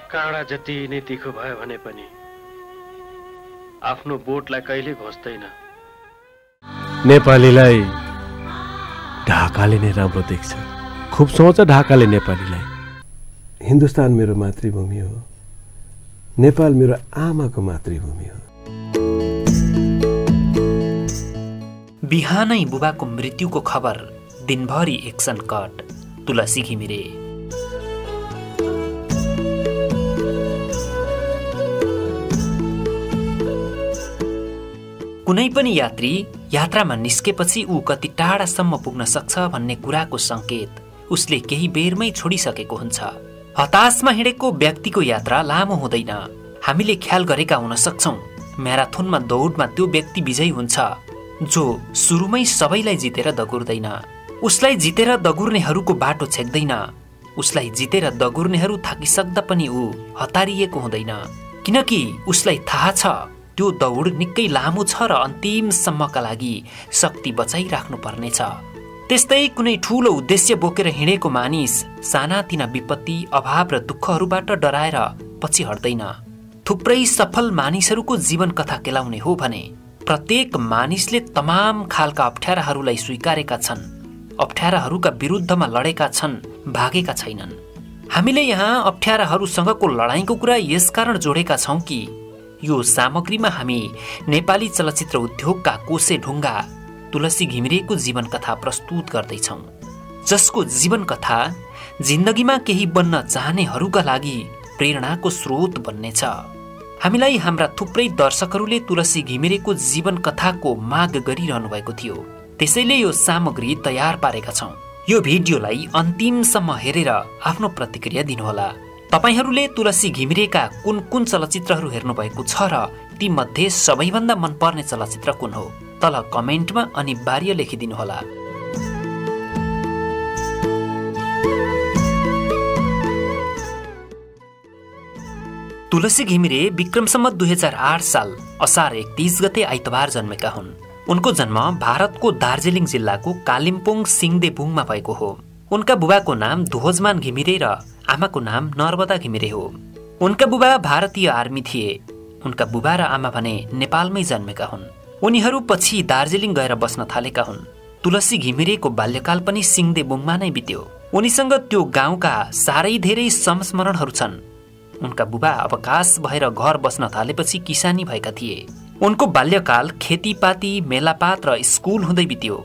काँडा जति नै तिखो भयो भने पनि आफ्नो बोटलाई कहिले घोच्दैन। नेपालीलाई ढाकाले नै राम्रो देख्छ। खुब सोच ढाकाले नेपालीलाई। हिन्दुस्तान मेरो मातृभूमि हो, नेपाल मेरो आमाको मातृभूमि हो। बिहानै बुबाको मृत्युको खबर, दिनभरि एक्सन कट। तुलसी घिमिरे। कुनै पनि यात्री यात्रामा निस्केपछि ऊ कति टाढासम्म पुग्न सक्छ भन्ने कुराको संकेत उसले केही बेरमै छोडिसकेको हुन्छ। हताशमा हिँडेको व्यक्तिको यात्रा लामो हुँदैन। हामीले ख्याल गरेका हुन सक्छौं म्याराथनमा दौडमा त्यो व्यक्ति विजयी हुन्छ जो सुरुमै सबैलाई जितेर दगुर्दैन। उसलाई जितेर दगुर्नेहरूको बाटो छेक्दैन। उसलाई जितेर दगुर्नेहरू थाकिसक्दा पनि ऊ हतारिएको हुँदैन, किनकि उसलाई थाहा छ त्यो दौड निकै लामो छ र अन्तिमसम्मका लागि शक्ति बचाइराख्नु पर्नेछ। त्यस्तै कुनै ठूलो उद्देश्य बोकेर हिँडेको मानिस सानातिना विपत्ति, अभाव र दुःखहरूबाट डराएर पछि हट्दैन। थुप्रै सफल मानिसहरूको जीवन कथा केलाउने हो भने प्रत्येक मानिसले तमाम खालका अप्ठ्याराहरूलाई स्वीकारेका छन्, अप्ठ्याराहरूका विरुद्धमा लडेका छन्, भागेका छैनन्। हामीले यहाँ अप्ठ्याराहरूसँगको लडाईँको कुरा यसकारण जोडेका छौं कि यो सामग्रीमा हामी नेपाली चलचित्र उद्योगका कोसे ढुङ्गा तुलसी घिमिरेको जीवन कथा प्रस्तुत गर्दैछौं, जसको जीवन कथा जिन्दगीमा केही बन्न चाहनेहरूका लागि प्रेरणाको स्रोत बन्नेछ। हामीलाई हाम्रा थुप्रै दर्शकहरूले तुलसी घिमिरेको जीवन कथाको माग गरिरहनु भएको थियो, त्यसैले यो सामग्री तयार पारेका छौं। यो भिडियोलाई अन्तिमसम्म हेरेर आफ्नो प्रतिक्रिया दिनुहोला। तपाईहरूले तुलसी घिमिरेका कुन कुन चलचित्रहरू हेर्नु भएको छ र ती मध्ये सबैभन्दा मनपर्ने चलचित्र कुन हो? तल कमेन्टमा अनिवार्य लेखिदिनुहोला। तुलसी घिमिरे विक्रम सम्वत 2008 साल असार 31 गते आइतबार जन्मेका हुन्। उनको जन्म भारतको दार्जिलिङ जिल्लाको कालिम्पोङ सिङदेबुङमा भएको हो। उनका बुबाको नाम ध्वजमान घिमिरे र आमाको नाम नर्मदा घिमिरे हो। उनका बुबा भारतीय आर्मी थिए। उनका बुबा र आमा भने नेपालमै जन्मेका हुन्। उनीहरू पछि दार्जिलिङ गएर बस्न थालेका हुन्। तुलसी घिमिरेको बाल्यकाल पनि सिङदेबुङमा नै बित्यो। उनीसँग त्यो गाउँका साह्रै धेरै संस्मरणहरू छन्। उनका बुबा अवकाश भएर घर बस्न थालेपछि किसानी भएका थिए। उनको बाल्यकाल खेतीपाती, मेलापात र स्कुल हुँदै बित्यो।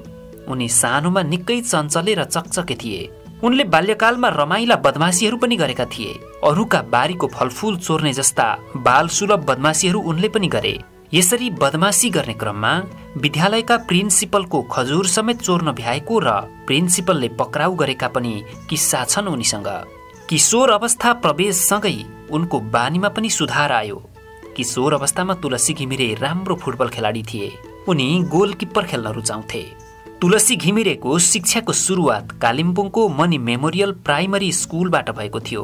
उनी सानोमा निकै चञ्चले र चकचके थिए। उनले बाल्यकालमा रमाइला बदमासीहरू पनि गरेका थिए। अरूका बारीको फलफूल चोर्ने जस्ता बाल सुलभ बदमासीहरू उनले पनि गरे। यसरी बदमासी गर्ने क्रममा विद्यालयका प्रिन्सिपलको खजुर समेत चोर्न भ्याएको र प्रिन्सिपलले पक्राउ गरेका पनि किस्सा छन् उनीसँग। किशोर अवस्था प्रवेशसँगै उनको बानीमा पनि सुधार आयो। किशोर अवस्थामा तुलसी घिमिरे राम्रो फुटबल खेलाडी थिए। उनी गोलकिपर खेल्न रुचाउँथे। तुलसी घिमिरेको शिक्षाको सुरुवात कालिम्पोङको मनी मेमोरियल प्राइमरी स्कुलबाट भएको थियो।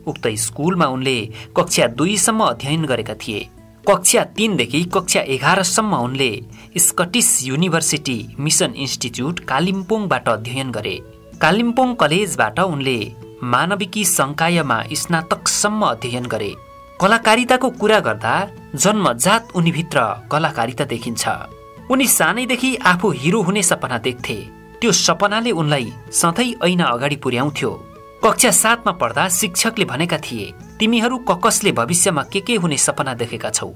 उक्त स्कुलमा उनले कक्षा 2 सम्म अध्ययन गरेका थिए। कक्षा 3 देखि कक्षा 11 सम्म उनले स्कटिस युनिभर्सिटी मिसन इन्स्टिच्युट कालिम्पोङबाट अध्ययन गरे। कालिम्पोङ कलेजबाट उनले मानविकी संकायमा स्नातकसम्म अध्ययन गरे। कलाकारिताको कुरा गर्दा जन्मजात उनीभित्र कलाकारिता देखिन्छ। उनी सानैदेखि आफू हिरो हुने सपना देख्थे। त्यो सपनाले उनलाई सधैँ ऐना अगाडि पुर्याउँथ्यो। कक्षा 7 मा पढ्दा शिक्षकले भनेका थिए, तिमीहरू ककसले भविष्यमा के हुने सपना देखेका छौ?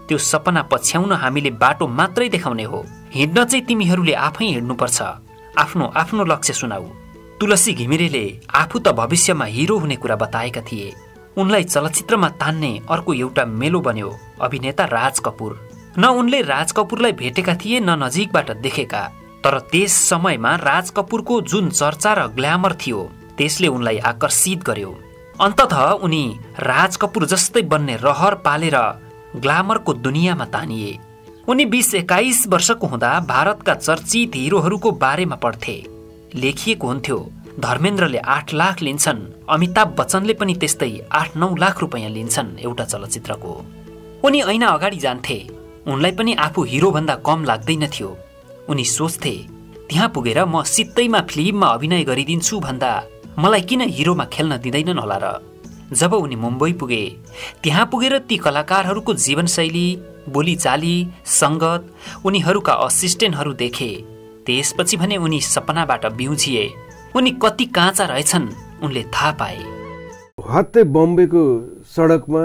त्यो सपना पछ्याउन हामीले बाटो मात्रै देखाउने हो। हिँड्न चाहिँ तिमीहरूले आफै हिँड्नुपर्छ। आफ्नो आफ्नो लक्ष्य सुनाऊ। तुलसी घिमिरेले आफू त भविष्यमा हिरो हुने कुरा बताएका थिए। उनलाई चलचित्रमा तान्ने अर्को एउटा मेलो बन्यो, अभिनेता राज कपूर। न उनले राज कपूरलाई भेटेका थिए न नजिकबाट देखेका, तर त्यस समयमा राज कपूरको जुन चर्चा र ग्ल्यामर थियो त्यसले उनलाई आकर्षित गर्यो। अन्ततः उनी राज कपूर जस्तै बन्ने रहर पालेर ग्ल्यामरको दुनियाँमा तानिए। उनी 20-21 वर्षको हुँदा भारतका चर्चित हिरोहरूको बारेमा पढ्थे। लेखिएको हुन्थ्यो धर्मेन्द्रले 8 लाख लिन्छन्, अमिताभ बच्चनले पनि त्यस्तै 8-9 लाख रुपैयाँ लिन्छन् एउटा चलचित्रको। उनी ऐना अगाडि जान्थे। उनलाई पनि आफू हिरो भन्दा कम लाग्दैन थियो। उनी सोच्थे, त्यहाँ पुगेर म सित्तैमा फिल्ममा अभिनय गरिदिन्छु भन्दा मलाई किन हिरोमा खेल्न दिँदैनन् होला र। जब उनी मुम्बई पुगे, त्यहाँ पुगेर ती कलाकारहरूको जीवनशैली, बोलीचाली, सङ्गत, उनीहरूका असिस्टेन्टहरू देखे। त्यसपछि भने उनी सपनाबाट बिउजिए। उनी कति काँचा रहेछन् उनले थाहा पाए। हत्ते बम्बईको सडकमा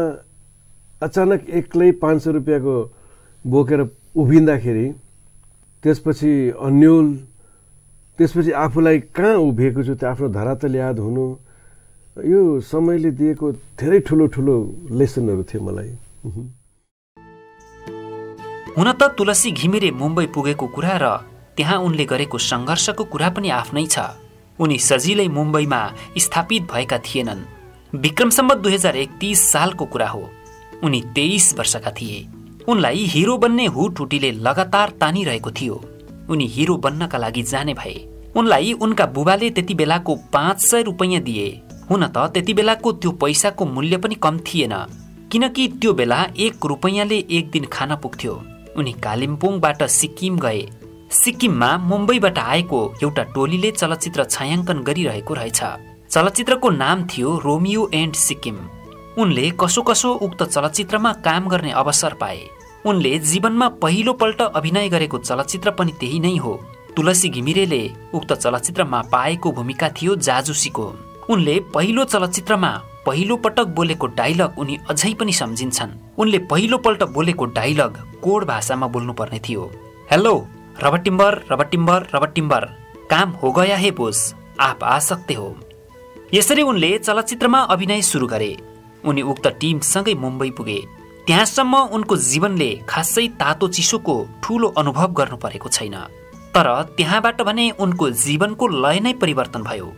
अचानक एक्लै 500 रुपियाँको बोकेर उभिँदाखेरि, त्यसपछि अन्यल, त्यसपछि आफूलाई कहाँ उभिएको छु त्यो आफ्नो धरातल याद हुनु, यो समयले दिएको धेरै ठुलो ठुलो लेसनहरू थिए मलाई। हुन त तुलसी घिमिरे मुम्बई पुगेको कुरा र त्यहाँ उनले गरेको सङ्घर्षको कुरा पनि आफ्नै छ। उनी सजिलै मुम्बईमा स्थापित भएका थिएनन्। विक्रम सम्वत 2031 सालको कुरा हो। उनी 23 वर्षका थिए। उनलाई हिरो बन्ने हुटहुटीले लगातार तानिरहेको थियो। उनी हिरो बन्नका लागि जाने भए। उनलाई उनका बुबाले त्यति बेलाको 500 रुपैयाँ दिए। हुन त त्यति बेलाको त्यो पैसाको मूल्य पनि कम थिएन, किनकि त्यो बेला 1 रुपैयाँले एक दिन खान पुग्थ्यो। उनी कालिम्पोङबाट सिक्किम गए। सिक्किममा मुम्बईबाट आएको एउटा टोलीले चलचित्र छायाङ्कन गरिरहेको रहेछ। चलचित्रको नाम थियो रोमियो एन्ड सिक्किम। उनले कसो कसो उक्त चलचित्रमा काम गर्ने अवसर पाए। उनले जीवनमा पहिलोपल्ट अभिनय गरेको चलचित्र पनि त्यही नै हो। तुलसी घिमिरेले उक्त चलचित्रमा पाएको भूमिका थियो जाजुसीको। उनले पहिलो चलचित्रमा पहिलो पटक बोलेको डायलग उनी अझै पनि सम्झिन्छन्। उनले पहिलोपल्ट बोलेको डायलग कोड भाषामा बोल्नुपर्ने थियो। हेलो, रबटिम्बर रबटिम्बर रबटिम्बर, काम हो गया है बोस, आप आ सकते हो। यसरी उनले चलचित्रमा अभिनय सुरु गरे। उनी उक्त टिमसँगै मुम्बई पुगे। त्यहाँसम्म उनको जीवनले खासै तातो चिसोको ठूलो अनुभव गर्नु परेको छैन। तर त्यहाँबाट भने उनको जीवनको लय नै परिवर्तन भयो।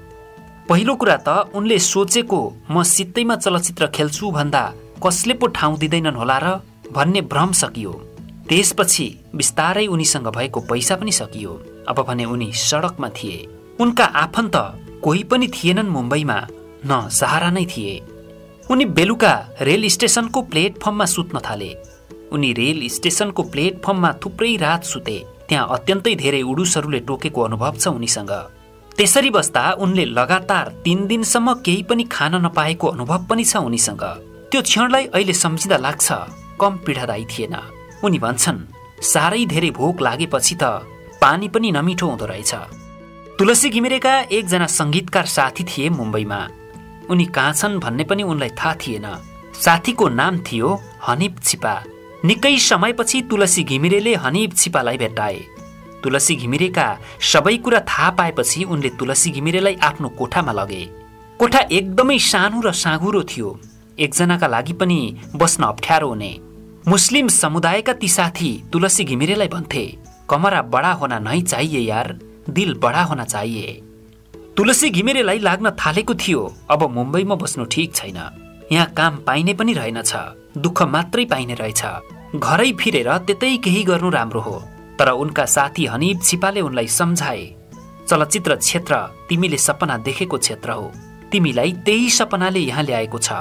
पहिलो कुरा त उनले सोचेको म सित्तैमा चलचित्र खेल्छु भन्दा कसले पो ठाउँ दिँदैनन् होला र भन्ने भ्रम सकियो। त्यसपछि बिस्तारै उनीसँग भएको पैसा पनि सकियो। अब भने उनी सडकमा थिए। उनका आफन्त कोही पनि थिएनन् मुम्बईमा, न सहारा नै थिए। उनी बेलुका रेल स्टेशनको प्लेटफर्ममा सुत्न थाले। उनी रेल स्टेशनको प्लेटफर्ममा थुप्रै रात सुते। त्यहाँ अत्यन्तै धेरै उडुसहरूले टोकेको अनुभव छ उनीसँग। त्यसरी बस्दा उनले लगातार 3 दिनसम्म केही पनि खान नपाएको अनुभव पनि छ उनीसँग। त्यो क्षणलाई अहिले सम्झिँदा लाग्छ कम पीडादायी थिएन। उनी भन्छन्, साह्रै धेरै भोक लागेपछि त पानी पनि नमिठो हुँदो रहेछ। तुलसी घिमिरेका एकजना संगीतकार साथी थिए मुम्बईमा। उनी कहाँ छन् भन्ने पनि उनलाई थाहा थिएन। साथीको नाम थियो हनिफ छिपा। निकै समयपछि तुलसी घिमिरेले हनिफ छिपालाई भेट्टाए। तुलसी घिमिरेका सबै कुरा थाहा पाएपछि उनले तुलसी घिमिरेलाई आफ्नो कोठामा लगे। कोठा एकदमै सानो र साँघुरो थियो। एकजनाका लागि पनि बस्न अप्ठ्यारो हुने। मुस्लिम समुदायका ती साथी तुलसी घिमिरेलाई भन्थे, कमरा बडा होना नहीं चाहिए यार, दिल बडा होना चाहिए। तुलसी घिमिरेलाई लाग्न थालेको थियो अब मुम्बईमा बस्नु ठिक छैन। यहाँ काम पाइने पनि रहेनछ, दुःख मात्रै पाइने रहेछ। घरै फिरेर त्यतै केही गर्नु राम्रो हो। तर उनका साथी हनिफ छिपाले उनलाई सम्झाए, चलचित्र क्षेत्र तिमीले सपना देखेको क्षेत्र हो। तिमीलाई त्यही सपनाले यहाँ ल्याएको छ।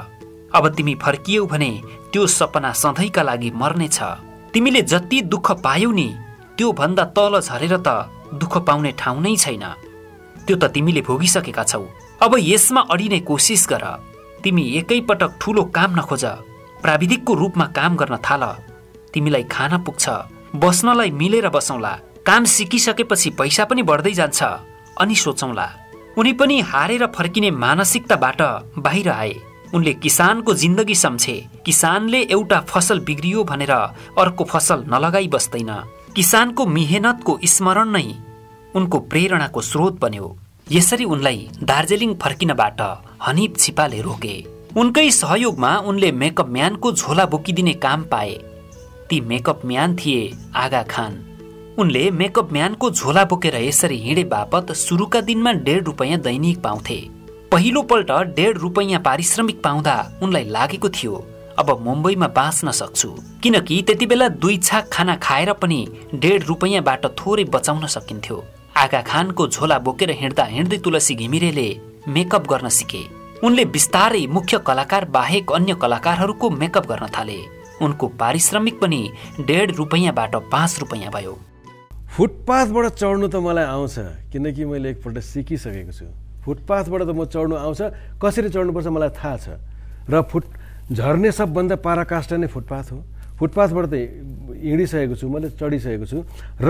अब तिमी फर्कियौ भने त्यो सपना सधैँका लागि मर्नेछ। तिमीले जति दुःख पायौ नि त्यो भन्दा तल झरेर त दुःख पाउने ठाउँ नै छैन। त्यो त तिमीले भोगिसकेका छौ। अब यसमा अडिने कोसिस गर। तिमी एकैपटक ठूलो काम नखोज, प्राविधिकको रूपमा काम गर्न थाल। तिमीलाई खान पुग्छ, बस्नलाई मिलेर बसौँला। काम सिकिसकेपछि पैसा पनि बढ्दै जान्छ, अनि सोचौँला। उनी पनि हारेर फर्किने मानसिकताबाट बाहिर आए। उनले किसानको जिन्दगी सम्झे। किसानले एउटा फसल बिग्रियो भनेर अर्को फसल नलगाई बस्दैन। किसानको मेहनतको स्मरण नै उनको प्रेरणाको स्रोत बन्यो। यसरी उनलाई दार्जिलिङ फर्किनबाट हनिफ छिपाले रोके। उनकै सहयोगमा उनले मेकअप म्यानको झोला बोकिदिने काम पाए। ती मेकअप म्यान थिए आगा खान। उनले मेकअप म्यानको झोला बोकेर यसरी हिँडे बापत सुरुका दिनमा 1.5 रुपैयाँ दैनिक पाउँथे। पहिलोपल्ट 1.5 रुपैयाँ पारिश्रमिक पाउँदा उनलाई लागेको थियो अब मुम्बईमा बाँच्न सक्छु, किनकि त्यति बेला 2 छाक खाना खाएर पनि 1.5 रुपैयाँबाट थोरै बचाउन सकिन्थ्यो। आगा खानको झोला बोकेर हिँड्दा हिँड्दै तुलसी घिमिरेले मेकअप गर्न सिके। उनले बिस्तारै मुख्य कलाकार बाहेक अन्य कलाकारहरूको मेकअप गर्न थाले। उनको पारिश्रमिक पनि 1.5 रुपैयाँबाट 5 रुपैयाँ भयो। फुटपाथबाट चढ्नु त मलाई आउँछ, किनकि मैले एकपल्ट सिकिसकेको छु। फुटपाथबाट त म चढ्नु आउँछ, कसरी चढ्नुपर्छ मलाई थाहा छ। र झर्ने सबभन्दा पराकाष्ठ नै फुटपाथ हो। फुटपाथबाट त हिँडिसकेको छु, मैले चढिसकेको छु र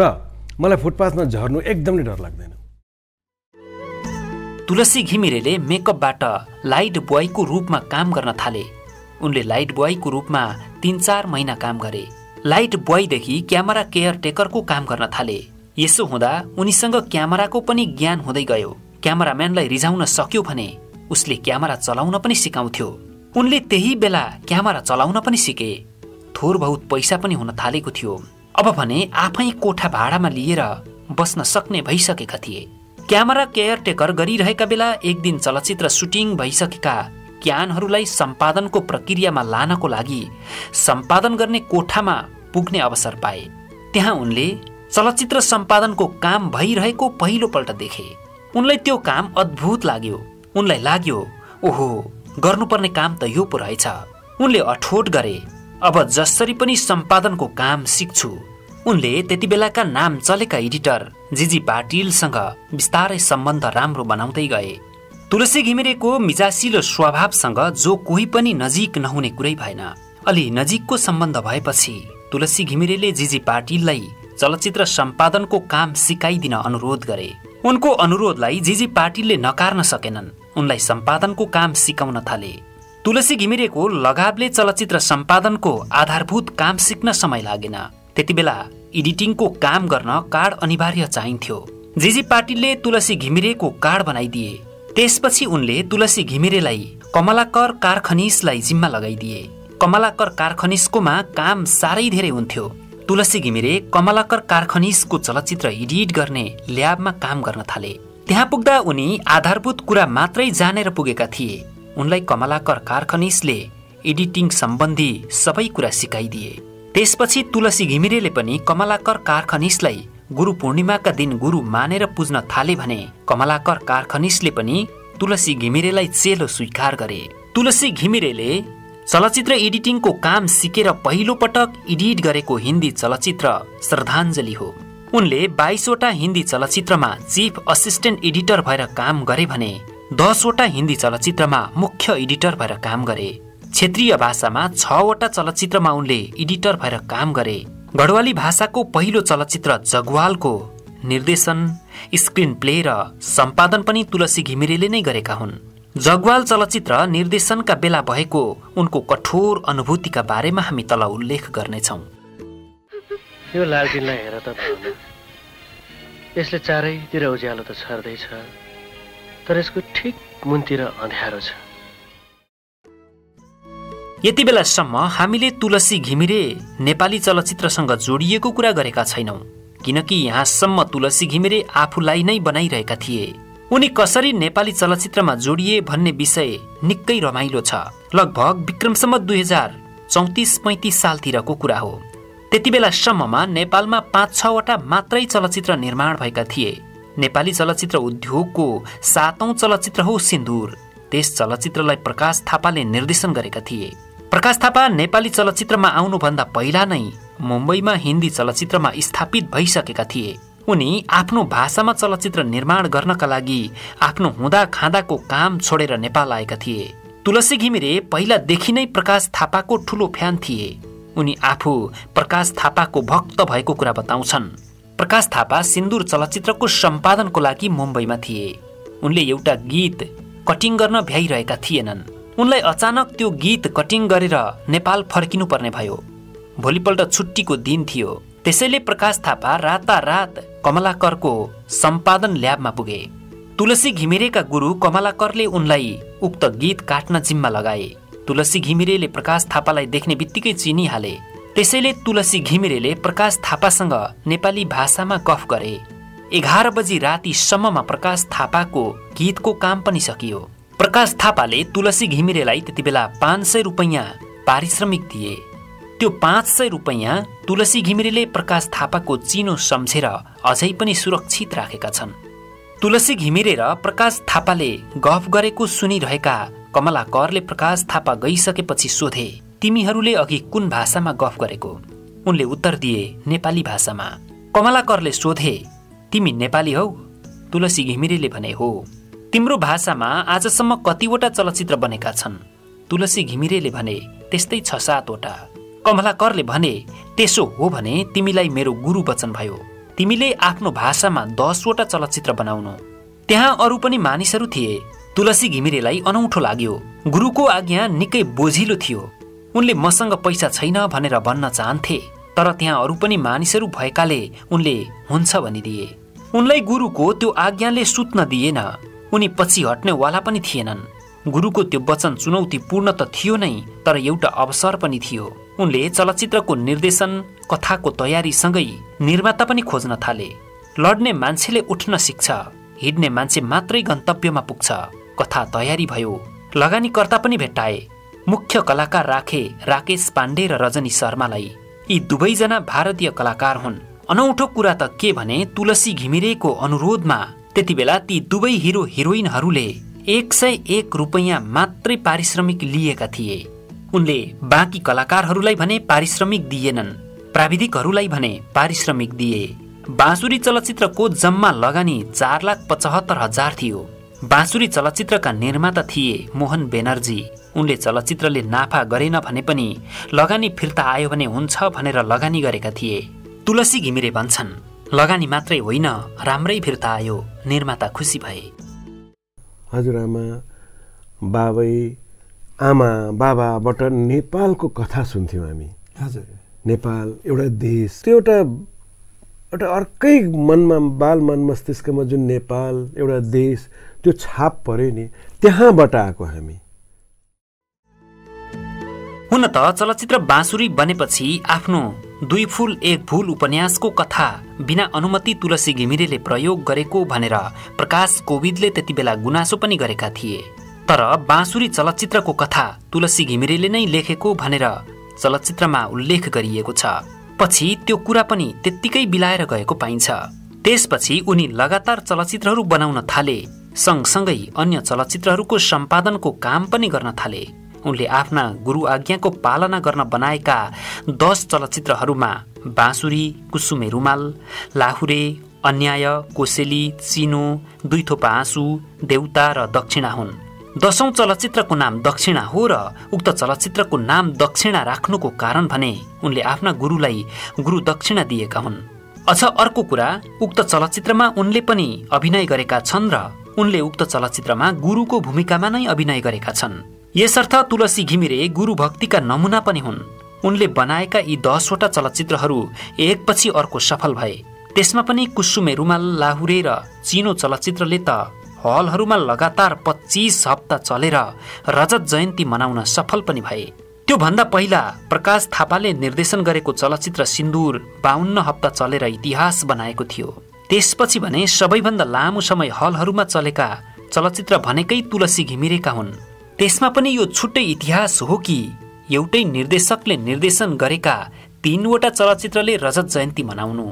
मलाई फुटपाथमा झर्नु एकदम नै डर लाग्दैन। तुलसी घिमिरेले मेकअपबाट लाइट बोयको रूपमा काम गर्न थाले। उनले लाइट बोयको रूपमा 3-4 महिना काम गरे। लाइट बोयदेखि क्यामेरा केयरटेकरको काम गर्न थाले। यसो हुँदा उनीसँग क्यामेराको पनि ज्ञान हुँदै गयो। क्यामेराम्यानलाई रिझाउन सक्यो भने उसले क्यामेरा चलाउन पनि सिकाउँथ्यो। उनले त्यही बेला क्यामेरा चलाउन पनि सिके। थोर बहुत पैसा पनि हुन थालेको थियो। अब भने आफै कोठा भाडामा लिएर बस्न सक्ने भइसकेका थिए। क्यामेरा केयरटेकर गरिरहेका बेला एक दिन चलचित्र सुटिङ भइसकेका क्यानहरूलाई सम्पादनको प्रक्रियामा लानको लागि सम्पादन गर्ने कोठामा पुग्ने अवसर पाए। त्यहाँ उनले चलचित्र सम्पादनको काम भइरहेको पहिलोपल्ट देखे। उनलाई त्यो काम अद्भुत लाग्यो। उनलाई लाग्यो, ओहो, गर्नुपर्ने काम त यो पो रहेछ। उनले अठोट गरे, अब जसरी पनि सम्पादनको काम सिक्छु। उनले त्यति बेलाका नाम चलेका एडिटर जीजी पाटिलसँग बिस्तारै सम्बन्ध राम्रो बनाउँदै गए। तुलसी घिमिरेको मिजासिलो स्वभावसँग जो कोही पनि नजिक नहुने कुरै भएन। अलि नजिकको सम्बन्ध भएपछि तुलसी घिमिरेले जीजी पाटिललाई चलचित्र सम्पादनको काम सिकाइदिन अनुरोध गरे। उनको अनुरोधलाई जीजी पाटिलले नकार्न सकेनन्। उनलाई सम्पादनको काम सिकाउन थाले। तुलसी घिमिरेको लगावले चलचित्र सम्पादनको आधारभूत काम सिक्न समय लागेन। त्यति बेला एडिटिङको काम गर्न कार्ड अनिवार्य चाहिन्थ्यो। जीजी पाटिलले तुलसी घिमिरेको कार्ड बनाइदिए। त्यसपछि उनले तुलसी घिमिरेलाई कमलाकर कारखनिजलाई जिम्मा लगाइदिए। कमलाकर कारखनिजकोमा काम साह्रै धेरै हुन्थ्यो। तुलसी घिमिरे कमलाकर कारखनिजको चलचित्र एडिट गर्ने ल्याबमा काम गर्न थाले। त्यहाँ पुग्दा उनी आधारभूत कुरा मात्रै जानेर पुगेका थिए। उनलाई कमलाकर कारखनिजले एडिटिङ सम्बन्धी सबै कुरा सिकाइदिए। त्यसपछि तुलसी घिमिरेले पनि कमलाकर कारखनिजलाई गुरु पूर्णिमाका दिन गुरु मानेर पुज्न थाले भने कमलाकर कारखनिजले पनि तुलसी घिमिरेलाई चेलो स्वीकार गरे। तुलसी घिमिरेले चलचित्र एडिटिङको काम सिकेर पहिलो पटक एडिट गरेको हिन्दी चलचित्र श्रद्धाञ्जली हो। उनले 22 वटा हिन्दी चलचित्रमा चीफ असिस्टेन्ट एडिटर भएर काम गरे भने 10 वटा हिन्दी चलचित्रमा मुख्य एडिटर भएर काम गरे। क्षेत्रीय भाषामा 6 वटा चलचित्रमा उनले एडिटर भएर काम गरे। गढवाली भाषाको पहिलो चलचित्र जगवालको निर्देशन, स्क्रिन प्ले र सम्पादन पनि तुलसी घिमिरेले नै गरेका हुन्। जगवाल चलचित्र निर्देशनका बेला भएको उनको कठोर अनुभूतिका बारेमा हामी तल उल्लेख गर्नेछौँ। यो लालटिनलाई हेर त भावना, यसले चारैतिर उज्यालो त छर्दैछ, तर यसको ठिक मुनतिर अँध्यारो छ। यति बेलासम्म हामीले तुलसी घिमिरे नेपाली चलचित्रसँग जोडिएको कुरा गरेका छैनौं, किनकि यहाँसम्म तुलसी घिमिरे आफूलाई नै बनाइरहेका थिए। उनी कसरी नेपाली चलचित्रमा जोडिए भन्ने विषय निकै रमाइलो छ। लगभग विक्रमसम्म 2034-35 सालतिरको कुरा हो। त्यति बेलासम्ममा नेपालमा 5-6 वटा मात्रै चलचित्र निर्माण भएका थिए। नेपाली चलचित्र उद्योगको 7औं चलचित्र हो सिन्दूर। त्यस चलचित्रलाई प्रकाश थापाले निर्देशन गरेका थिए। प्रकाश थापा नेपाली चलचित्रमा आउनुभन्दा पहिला नै मुम्बईमा हिन्दी चलचित्रमा स्थापित भइसकेका थिए। उनी आफ्नो भाषामा चलचित्र निर्माण गर्नका लागि आफ्नो हुँदा खाँदाको काम छोडेर नेपाल आएका थिए। तुलसी घिमिरे पहिलादेखि नै प्रकाश थापाको ठूलो फ्यान थिए। उनी आफू प्रकाश थापाको भक्त भएको कुरा बताउँछन्। प्रकाश थापा सिन्दूर चलचित्रको सम्पादनको लागि मुम्बईमा थिए। उनले एउटा गीत कटिङ गर्न भ्याइरहेका थिएनन्। उनलाई अचानक त्यो गीत कटिङ गरेर नेपाल फर्किनु पर्ने भयो। भोलिपल्ट छुट्टीको दिन थियो। त्यसैले प्रकाश थापा रातारात कमलाकरको सम्पादन ल्याबमा पुगे। तुलसी घिमिरेका गुरु कमलाकरले उनलाई उक्त गीत काट्न जिम्मा लगाए। तुलसी घिमिरेले प्रकाश थापालाई देख्ने बित्तिकै चिनिहाले। त्यसैले तुलसी घिमिरेले प्रकाश थापासँग नेपाली भाषामा गफ गरे। 11 बजी रातिसम्ममा प्रकाश थापाको गीतको काम पनि सकियो। प्रकाश थापाले तुलसी घिमिरेलाई त्यति बेला 500 रुपैयाँ पारिश्रमिक दिए। त्यो 500 रुपैयाँ तुलसी घिमिरेले प्रकाश थापाको चिनो सम्झेर अझै पनि सुरक्षित राखेका छन्। तुलसी घिमिरे र प्रकाश थापाले गफ गरेको सुनिरहेका कमलाकरले प्रकाश थापा गइसकेपछि सोधे, तिमीहरूले अघि कुन भाषामा गफ गरेको? उनले उत्तर दिए, नेपाली भाषामा। कमलाकरले सोधे, तिमी नेपाली हौ? तुलसी घिमिरेले भने, हो। तिम्रो भाषामा आजसम्म कतिवटा चलचित्र बनेका छन्? तुलसी घिमिरेले भने त्यस्तै 6-7 वटा। कमलाकरले भने त्यसो हो भने तिमीलाई मेरो गुरु वचन भयो, तिमीले आफ्नो भाषामा 10 वटा चलचित्र बनाउनु। त्यहाँ अरू पनि मानिसहरू थिए। तुलसी घिमिरेलाई अनौठो लाग्यो। गुरुको आज्ञा निकै बोझिलो थियो। उनले मसँग पैसा छैन भनेर भन्न चाहन्थे, तर त्यहाँ अरू पनि मानिसहरू भएकाले उनले हुन्छ भनिदिए। उनलाई गुरुको त्यो आज्ञाले सुत्न दिएन। उनी पछि हट्नेवाला पनि थिएनन्। गुरुको त्यो वचन चुनौतीपूर्ण त थियो नै, तर एउटा अवसर पनि थियो। उनले चलचित्रको निर्देशन, कथाको तयारीसँगै निर्माता पनि खोज्न थाले। लड्ने मान्छेले उठ्न सिक्छ, हिँड्ने मान्छे मात्रै गन्तव्यमा पुग्छ। कथा तयारी भयो, लगानीकर्ता पनि भेट्टाए। मुख्य कलाकार राखे राकेश पाण्डे र रजनी शर्मालाई। यी दुवैजना भारतीय कलाकार हुन्। अनौठो कुरा त के भने तुलसी घिमिरेको अनुरोधमा त्यति बेला ती दुवै हिरो हिरोइनहरूले 101 रुपैयाँ मात्रै पारिश्रमिक लिएका थिए। उनले बाँकी कलाकारहरूलाई भने पारिश्रमिक दिएनन्, प्राविधिकहरूलाई भने पारिश्रमिक दिए। बाँसुरी चलचित्रको जम्मा लगानी 4,75,000 थियो। बाँसुरी चलचित्रका निर्माता थिए मोहन बेनर्जी। उनले चलचित्रले नाफा गरेन भने पनि लगानी फिर्ता आयो भने हुन्छ भनेर लगानी गरेका थिए। तुलसी घिमिरे भन्छन्, लगानी मात्रै होइन, राम्रै फिर्ता आयो। निर्माता खुसी भए। हजुरआमा, बाबाबाट नेपालको कथा सुन्थ्यौँ हामी। हजुर, नेपाल एउटा देश, त्यो एउटा अर्कै मनमा, बाल मन मस्तिष्कमा जुन नेपाल एउटा देश, त्यो छाप पर्यो नि, त्यहाँबाट आएको हामी। हुन त चलचित्र बाँसुरी बनेपछि आफ्नो 2 फूल 1 फूल उपन्यासको कथा बिना अनुमति तुलसी घिमिरेले प्रयोग गरेको भनेर प्रकाश कोविदले त्यति बेला गुनासो पनि गरेका थिए। तर बाँसुरी चलचित्रको कथा तुलसी घिमिरेले नै लेखेको भनेर चलचित्रमा उल्लेख गरिएको छ। पछि त्यो कुरा पनि त्यत्तिकै बिलाएर गएको पाइन्छ। त्यसपछि उनी लगातार चलचित्रहरू बनाउन थाले। सँगसँगै अन्य चलचित्रहरूको सम्पादनको काम पनि गर्न थाले। उनले आफ्ना गुरु आज्ञाको पालना गर्न बनाएका 10 चलचित्रहरूमा बाँसुरी, कुसुमे रुमाल, लाहुरे, अन्याय, कोसेली, चिनो, 2 थोपा आँसु, देउता र दक्षिणा हुन्। 10औं चलचित्रको नाम दक्षिणा हो र उक्त चलचित्रको नाम दक्षिणा राख्नुको कारण भने उनले आफ्ना गुरुलाई गुरु दक्षिणा दिएका हुन्। अझ अर्को कुरा, उक्त चलचित्रमा उनले पनि अभिनय गरेका छन् र उनले उक्त चलचित्रमा गुरुको भूमिकामा नै अभिनय गरेका छन्। यसर्थ तुलसी घिमिरे गुरु भक्तिका नमुना पनि हुन्। उनले बनाएका यी 10 वटा चलचित्रहरू एकपछि अर्को सफल भए। त्यसमा पनि कुसुमे रुमाल, लाहुरे र चिनो चलचित्रले त हलहरूमा लगातार 25 हप्ता चलेर रजत जयन्ती मनाउन सफल पनि भए। त्यो भन्दा पहिला प्रकाश थापाले निर्देशन गरेको चलचित्र सिन्दूर 52 हप्ता चलेर इतिहास बनाएको थियो। त्यसपछि भने सबैभन्दा लामो समय हलहरूमा चलेका चलचित्र भनेकै तुलसी घिमिरेका हुन्। त्यसमा पनि यो छुट्टै इतिहास हो कि एउटै निर्देशकले निर्देशन गरेका 3 वटा चलचित्रले रजत जयन्ती मनाउनु।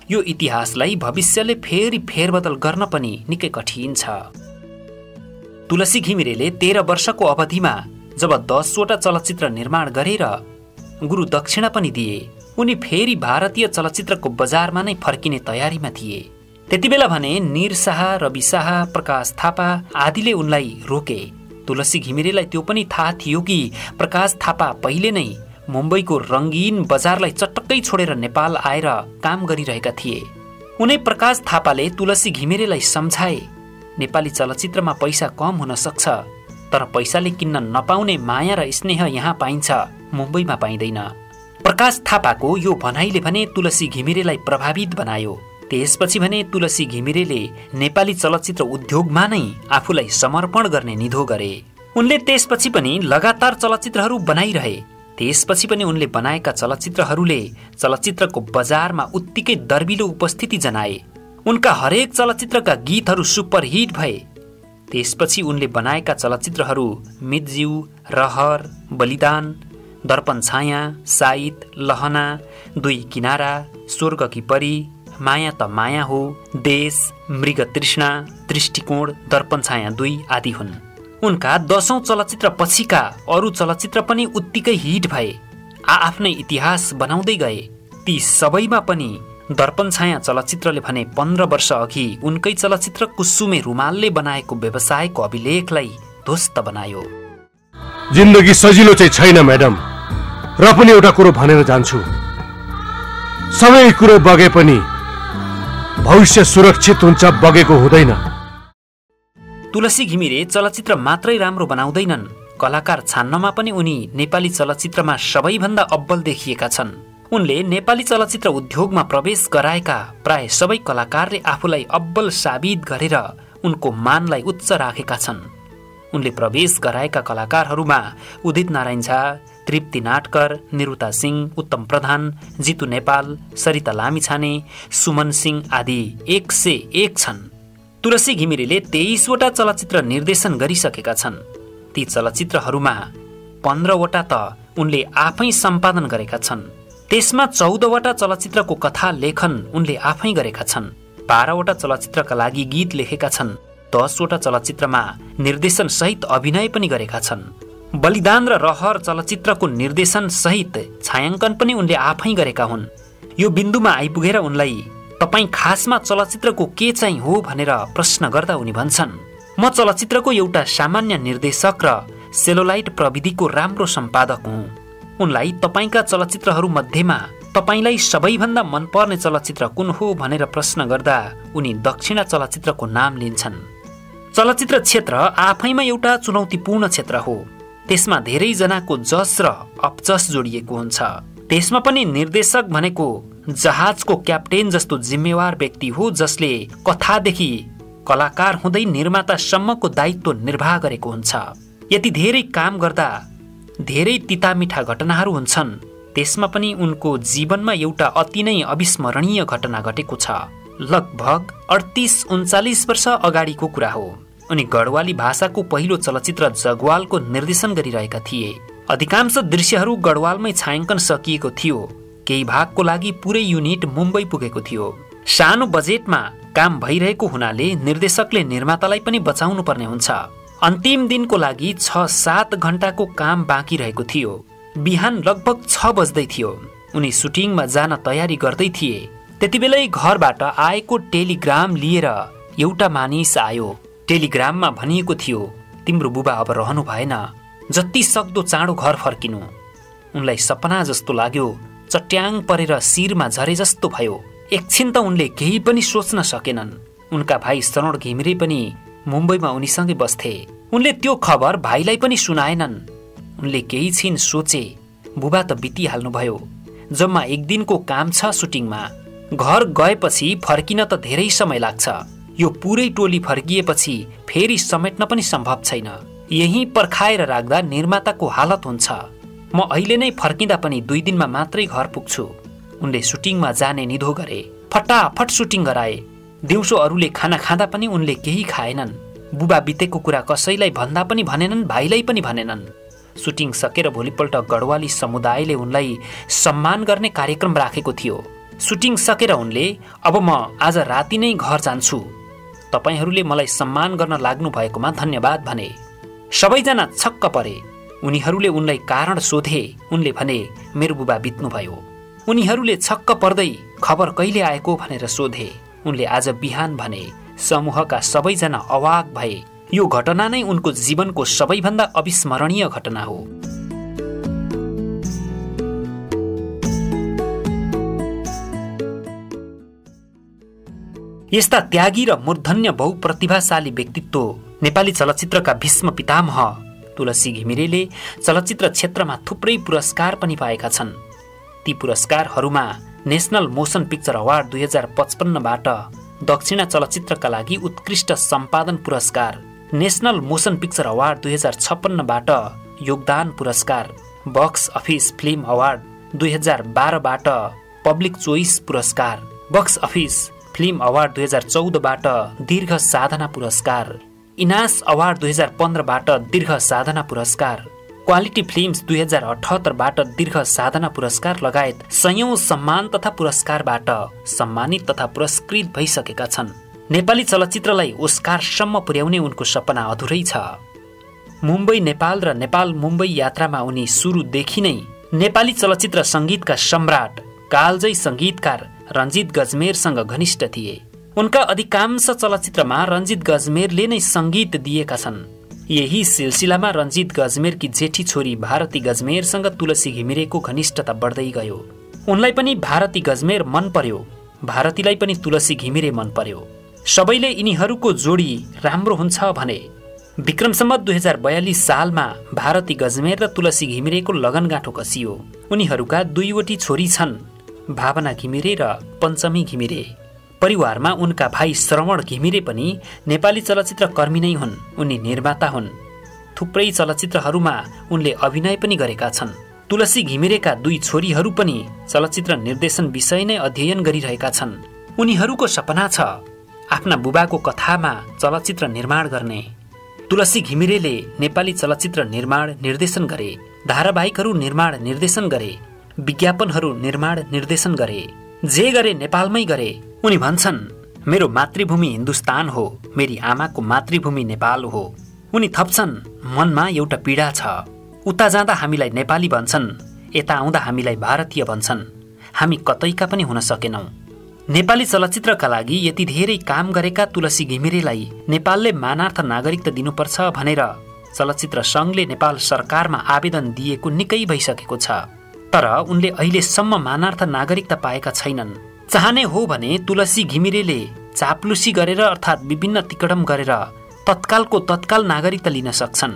यो इतिहासलाई भविष्यले फेरि फेरबदल गर्न पनि निकै कठिन छ। तुलसी घिमिरेले 13 वर्षको अवधिमा जब 10 वटा चलचित्र निर्माण गरेर गुरु दक्षिणा पनि दिए, उनी फेरि भारतीय चलचित्रको बजारमा नै फर्किने तयारीमा थिए। त्यति बेला भने निर शाह, रवि शाह, प्रकाश थापा आदिले उनलाई रोके। तुलसी घिमिरेलाई त्यो पनि थाहा थियो कि प्रकाश थापा पहिले नै मुम्बईको रंगीन बजारलाई चटक्कै छोडेर नेपाल आएर काम गरिरहेका थिए। उनै प्रकाश थापाले तुलसी घिमिरेलाई सम्झाए, नेपाली चलचित्रमा पैसा कम हुन सक्छ, तर पैसाले किन्न नपाउने माया र स्नेह यहाँ पाइन्छ, मुम्बईमा पाइँदैन। प्रकाश थापाको यो भनाइले भने तुलसी घिमिरेलाई प्रभावित बनायो। त्यसपछि भने तुलसी घिमिरेले नेपाली चलचित्र उद्योगमा नै आफूलाई समर्पण गर्ने निधो गरे। उनले त्यसपछि पनि लगातार चलचित्रहरू बनाइरहे। त्यसपछि पनि उनले बनाएका चलचित्रहरूले चलचित्रको बजारमा उत्तिकै दर्बिलो उपस्थिति जनाए। उनका हरेक चलचित्रका गीतहरू सुपरहिट भए। त्यसपछि उनले बनाएका चलचित्रहरू मितज्यू, रहर, बलिदान, दर्पण छाया, साइत, लहना, 2 किनारा, स्वर्ग की परी, माया त माया हो, देश, मृग तृष्णा, दृष्टिकोण, दर्पण छाया 2 आदि हुन्। उनका 10औं चलचित्र पछिका अरू चलचित्र पनि उत्तिकै हिट भए, आफ्नै इतिहास बनाउँदै गए। ती सबैमा पनि दर्पण छाया चलचित्रले भने 15 वर्ष अघि उनकै चलचित्र कुसुमे रुमालले बनाएको व्यवसायको अभिलेखलाई ध्वस्त बनायो। जिन्दगी सजिलो चाहिँ छैन म्याडम। र पनि एउटा कुरो भनेर जान्छु, सबै कुरो बगे पनि भविष्य सुरक्षित हुन्छ, बगेको हुँदैन। तुलसी घिमिरे चलचित्र मात्रै राम्रो बनाउँदैनन्, कलाकार छान्नमा पनि उनी नेपाली चलचित्रमा सबैभन्दा अब्बल देखिएका छन्। उनले नेपाली चलचित्र उद्योगमा प्रवेश गराएका प्राय सबै कलाकारले आफूलाई अब्बल साबित गरेर उनको मानलाई उच्च राखेका छन्। उनले प्रवेश गराएका कलाकारहरूमा उदित नारायण झा, तृप्ति नाटकर, निरुता सिंह, उत्तम प्रधान, जितु नेपाल, सरिता लामिछाने, सुमन सिंह आदि 101 छन्। तुलसी घिमिरेले 23वटा चलचित्र निर्देशन गरिसकेका छन्। ती चलचित्रहरूमा 15वटा त उनले आफै सम्पादन गरेका छन्। त्यसमा 14वटा चलचित्रको कथा लेखन उनले आफै गरेका छन्। 12वटा चलचित्रका लागि गीत लेखेका छन्। 10वटा चलचित्रमा निर्देशन सहित अभिनय पनि गरेका छन्। बलिदान र रहर चलचित्रको निर्देशन सहित छायाङ्कन पनि उनले आफै गरेका हुन्। यो बिन्दुमा आइपुगेर उनलाई तपाईँ खासमा चलचित्रको के चाहिँ हो भनेर प्रश्न गर्दा उनी भन्छन्, म चलचित्रको एउटा सामान्य निर्देशक र सेलोलाइट प्रविधिको राम्रो सम्पादक हुँ। उनलाई तपाईँका चलचित्रहरू मध्येमा तपाईँलाई सबैभन्दा मनपर्ने चलचित्र कुन हो भनेर प्रश्न गर्दा उनी दक्षिणा चलचित्रको नाम लिन्छन्। चलचित्र क्षेत्र आफैमा एउटा चुनौतीपूर्ण क्षेत्र हो। त्यसमा धेरैजनाको जस र अपजस जोडिएको हुन्छ। त्यसमा पनि निर्देशक भनेको जहाजको क्याप्टेन जस्तो जिम्मेवार व्यक्ति हो, जसले कथादेखि कलाकार हुँदै निर्मातासम्मको दायित्व निर्वाह गरेको हुन्छ। यति धेरै काम गर्दा धेरै तितामिठा घटनाहरू हुन्छन्। त्यसमा पनि उनको जीवनमा एउटा अति नै अविस्मरणीय घटना घटेको छ। लगभग 38-39 वर्ष अगाडिको कुरा हो। उनी गढवाली भाषाको पहिलो चलचित्र जगवालको निर्देशन गरिरहेका थिए। अधिकांश दृश्यहरू गढवालमै छायाङ्कन सकिएको थियो। केही भागको लागि पुरै युनिट मुम्बई पुगेको थियो। सानो बजेटमा काम भइरहेको हुनाले निर्देशकले निर्मातालाई पनि बचाउनु पर्ने हुन्छ। अन्तिम दिनको लागि 6-7 घण्टाको काम बाँकी रहेको थियो। बिहान लगभग 6 बज्दै थियो। उनी सुटिङमा जान तयारी गर्दै थिए। त्यतिबेलै घरबाट आएको टेलिग्राम लिएर एउटा मानिस आयो। टेलिग्राममा भनिएको थियो, तिम्रो बुबा अब रहनु भएन, जति सक्दो चाँडो घर फर्किनु। उनलाई सपना जस्तो लाग्यो, चट्याङ परेर शिरमा झरे जस्तो भयो। एकछिन त उनले केही पनि सोच्न सकेनन्। उनका भाइ शरण घिमिरे पनि मुम्बईमा उनीसँगै बस्थे। उनले त्यो खबर भाइलाई पनि सुनाएनन्। उनले केही छिन सोचे, बुबा त बितिहाल्नुभयो, जम्मा 1 दिनको काम छ सुटिङमा। घर गएपछि फर्किन त धेरै समय लाग्छ। यो पुरै टोली फर्किएपछि फेरि समेट्न पनि सम्भव छैन। यही पर्खाएर राख्दा निर्माताको हालत हुन्छ। म अहिले नै फर्किँदा पनि 2 दिनमा मात्रै घर पुग्छु। उनले सुटिङमा जाने निधो गरे। फटाफट सुटिङ गराए। दिउँसो अरूले खाना खाँदा पनि उनले केही खाएनन्। बुबा बितेको कुरा कसैलाई भन्दा पनि भनेनन्, भाइलाई पनि भनेनन्। सुटिङ सकेर भोलिपल्ट गढवाली समुदायले उनलाई सम्मान गर्ने कार्यक्रम राखेको थियो। सुटिङ सकेर उनले, अब म आज राति नै घर जान्छु, तपाईहरूले मलाई सम्मान गर्न लाग्नु भएकोमा धन्यवाद भने। सबैजना छक्क परे। उनीहरूले उनलाई कारण सोधे। उनले भने, मेरो बुबा बित्नुभयो। उनीहरूले छक्क पर्दै खबर कहिले आएको भनेर सोधे। उनले आज बिहान भने। समूहका सबैजना अवाक भए। यो घटना नै उनको जीवनको सबैभन्दा अविस्मरणीय घटना हो। यस्ता त्यागी र मूर्धन्य बहुप्रतिभाशाली व्यक्तित्व नेपाली चलचित्रका भीष्म पितामह तुलसी घिमिरेले चलचित्र क्षेत्रमा थुप्रै पुरस्कार पनि पाएका छन्। ती पुरस्कारहरूमा नेशनल मोसन पिक्चर अवार्ड 2055 बाट दक्षिणा चलचित्रका लागि उत्कृष्ट सम्पादन पुरस्कार, नेशनल मोसन पिक्चर अवार्ड 2056 बाट योगदान पुरस्कार, बक्स अफिस फिल्म अवार्ड 2012 बाट पब्लिक चोइस पुरस्कार, बक्स अफिस फिल्म अवार्ड 2014 बाट दीर्घ साधना पुरस्कार, इनास अवार्ड 2015 बाट दीर्घ साधना पुरस्कार, क्वालिटी फिल्म्स 2078 बाट दीर्घ साधना पुरस्कार लगायत सयौं सम्मान तथा पुरस्कारबाट सम्मानित तथा पुरस्कृत भइसकेका छन्। नेपाली चलचित्रलाई ओस्कारसम्म पुर्याउने उनको सपना अधुरै छ। मुम्बई नेपाल र नेपाल मुम्बई यात्रामा उनी सुरुदेखि नै नेपाली चलचित्र संगीतका सम्राट कालजयी संगीतकार रञ्जित गजमेरसँग घनिष्ठ थिए। उनका अधिकांश चलचित्रमा रञ्जित गजमेरले नै संगीत दिएका छन्। यही सिलसिलामा रञ्जित गजमेरकी जेठी छोरी भारती गजमेरसँग तुलसी घिमिरेको घनिष्ठता बढ्दै गयो। उनलाई पनि भारती गजमेर मन पर्यो, भारतीलाई पनि तुलसी घिमिरे मन पर्यो। सबैले यिनीहरूको जोडी राम्रो हुन्छ भने। विक्रम सम्वत 2042 सालमा भारती गजमेर र तुलसी घिमिरेको लगनगाँठो कसियो। उनीहरूका 2वटी छोरी छन्, भावना घिमिरे र पञ्चमी घिमिरे। परिवारमा उनका भाइ श्रवण घिमिरे पनि नेपाली चलचित्र कर्मी नै हुन्। उनी निर्माता हुन्। थुप्रै चलचित्रहरूमा उनले अभिनय पनि गरेका छन्। तुलसी घिमिरेका 2 छोरीहरू पनि चलचित्र निर्देशन विषय नै अध्ययन गरिरहेका छन्। उनीहरूको सपना छ आफ्ना बुबाको कथामा चलचित्र निर्माण गर्ने। तुलसी घिमिरेले नेपाली चलचित्र निर्माण निर्देशन गरे, धारावाहिकहरू निर्माण निर्देशन गरे, विज्ञापनहरू निर्माण निर्देशन गरे, जे गरे नेपालमै गरे। उनी भन्छन्, मेरो मातृभूमि हिन्दुस्तान हो, मेरी आमाको मातृभूमि नेपाल हो। उनी थप्छन्, मनमा एउटा पीडा छ। उता जाँदा हामीलाई नेपाली भन्छन्, यता आउँदा हामीलाई भारतीय भन्छन्। हामी कतैका पनि हुन सकेनौं। नेपाली चलचित्रका लागि यति धेरै काम गरेका तुलसी घिमिरेलाई नेपालले मानार्थ नागरिकता दिनुपर्छ भनेर चलचित्र संघले नेपाल सरकारमा आवेदन दिएको निकै भइसकेको छ। तर उनले अहिलेसम्म मानार्थ नागरिकता पाएका छैनन्। चाहने हो भने तुलसी घिमिरेले चाप्लुसी गरेर अर्थात् विभिन्न तिकडम गरेर तत्कालको तत्काल नागरिकता लिन सक्छन्।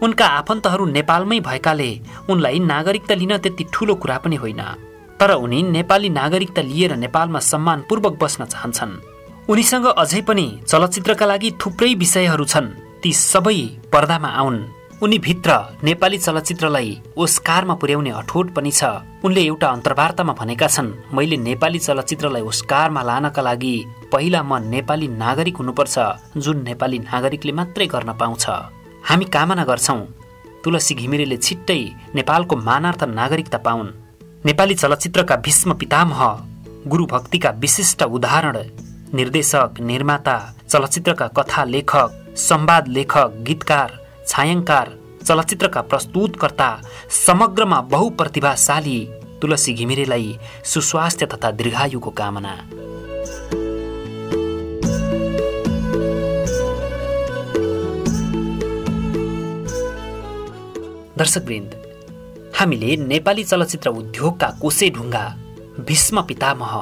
उनका आफन्तहरू नेपालमै भएकाले उनलाई नागरिकता लिन त्यति ठूलो कुरा पनि होइन। तर उनी नेपाली नागरिकता लिएर नेपालमा सम्मानपूर्वक बस्न चाहन्छन्। उनीसँग अझै पनि चलचित्रका लागि थुप्रै विषयहरू छन्, ती सबै पर्दामा आउन्। उनी भित्र नेपाली चलचित्रलाई ओस्कारमा पुर्याउने अठोट पनि छ। उनले एउटा अन्तर्वार्तामा भनेका छन्, मैले नेपाली चलचित्रलाई ओस्कारमा लानका लागि पहिला म नेपाली नागरिक हुनुपर्छ, जुन नेपाली नागरिकले मात्रै गर्न पाउँछ। हामी कामना गर्छौं तुलसी घिमिरेले छिट्टै नेपालको मानार्थ नागरिकता पाउन्। नेपाली चलचित्रका भीष्म पितामह, गुरु भक्तिका विशिष्ट उदाहरण, निर्देशक, निर्माता, चलचित्रका कथा लेखक, संवाद लेखक, गीतकार, छायाङ्कार, चलचित्रका प्रस्तुतकर्ता, समग्रमा बहुप्रतिभाशाली तुलसी घिमिरेलाई सुस्वास्थ्य तथा दीर्घायुको कामना। दर्शकवृन्द, हामीले नेपाली चलचित्र उद्योगका कोसे ढुङ्गा भीष्म पितामह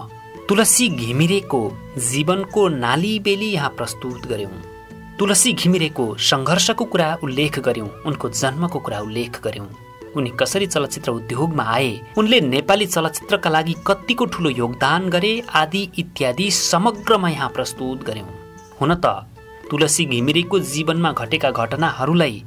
तुलसी घिमिरेको जीवनको नालीबेली यहाँ प्रस्तुत गर्यौं। तुलसी घिमिरेको सङ्घर्षको कुरा उल्लेख गर्यौं, उनको जन्मको कुरा उल्लेख गर्यौं, उनी कसरी चलचित्र उद्योगमा आए, उनले नेपाली चलचित्रका लागि कतिको ठूलो योगदान गरे आदि इत्यादि समग्रमा यहाँ प्रस्तुत गर्यौं। हुन त तुलसी घिमिरेको जीवनमा घटेका घटनाहरूलाई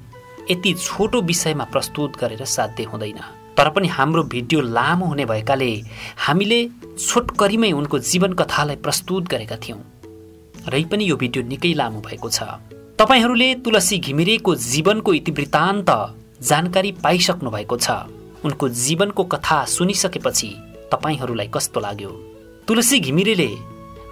यति छोटो विषयमा प्रस्तुत गरेर साध्य हुँदैन। तर पनि हाम्रो भिडियो लामो हुने भएकाले हामीले छोटकरीमै उनको जीवन कथालाई प्रस्तुत गरेका थियौं। रै पनि यो भिडियो निकै लामो भएको छ। तपाईहरूले तुलसी घिमिरेको जीवनको इतिवृत्तान्त जानकारी पाइसक्नु भएको छ। उनको जीवनको कथा सुनिसकेपछि तपाईहरूलाई कस्तो लाग्यो? तुलसी घिमिरेले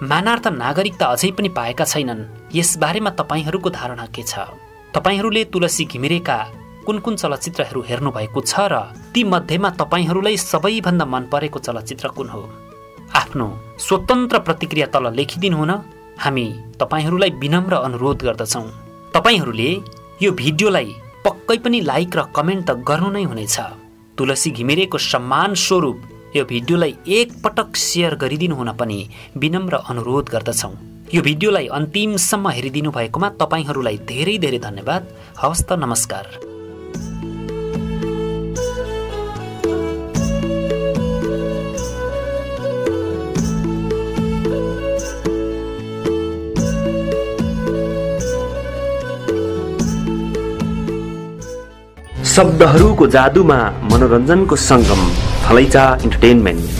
मानार्थ नागरिकता अझै पनि पाएका छैनन्, यसबारेमा तपाईहरूको धारणा के छ? तपाईहरूले तुलसी घिमिरेका कुन कुन चलचित्रहरू हेर्नु भएको छ र ती मध्येमा तपाईहरूलाई सबैभन्दा मन परेको चलचित्र कुन हो? आफ्नो स्वतन्त्र प्रतिक्रिया तल लेखिदिनु हुन हामी तपाईहरूलाई विनम्र अनुरोध गर्दछौं। तपाईहरूले यो भिडियोलाई पक्कै पनि लाइक र कमेन्ट त गर्नु नै हुनेछ। तुलसी घिमिरेको सम्मान स्वरूप यो भिडियोलाई एक पटक शेयर गरिदिनु हुन पनि विनम्र अनुरोध गर्दछौं। यो भिडियोलाई अन्तिमसम्म हेरिदिनु भएकोमा तपाईहरूलाई धेरै धेरै धन्यवाद। हवस् त, नमस्कार। शब्दहरूको जादुमा मनोरञ्जनको सङ्गम, थलैचा इन्टरटेनमेन्ट।